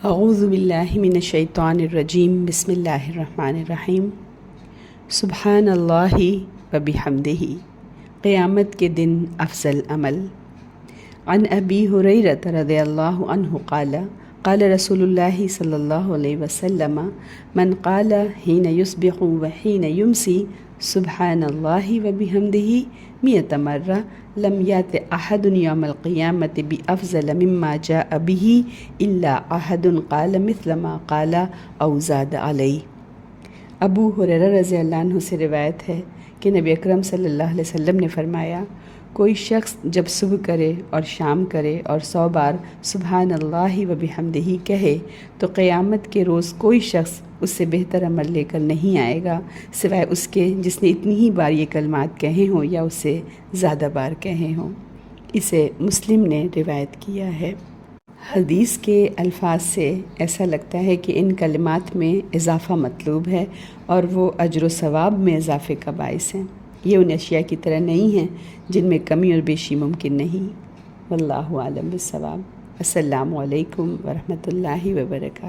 اعوذ باللہ من الشیطان الرجیم بسم اللہ الرحمن الرحیم سبحان اللہ و بحمدہ قیامت کے دن افضل عمل۔ عن ابی ہریرہ رضی اللہ عنہ قال قال رسول اللہ صلی اللہ علیہ وسلم من قال حین یصبح و حین یمسی سبحان اللہ و بحمدہ 100 مرہ لم یات احد یوم القیامۃ بافضل مما جاء بہ الا احد قال مثل ما قال او زاد علیہ۔ ابو ہریرہ رضی اللہ عنہ سے روایت ہے کہ نبی اکرم صلی اللہ علیہ وسلم نے فرمایا، کوئی شخص جب صبح کرے اور شام کرے اور 100 بار سبحان اللہ و بحمدہ کہے تو قیامت کے روز کوئی شخص اس سے بہتر عمل لے کر نہیں آئے گا سوائے اس کے جس نے اتنی ہی بار یہ کلمات کہے ہوں یا اس سے زیادہ بار کہے ہوں۔ اسے مسلم نے روایت کیا ہے۔ حدیث کے الفاظ سے ایسا لگتا ہے کہ ان کلمات میں اضافہ مطلوب ہے اور وہ اجر و ثواب میں اضافے کا باعث ہیں۔ یہ ان اشیاء کی طرح نہیں ہیں جن میں کمی اور بیشی ممکن نہیں۔ واللہ اعلم بالصواب۔ السلام علیکم ورحمۃ اللہ وبرکاتہ۔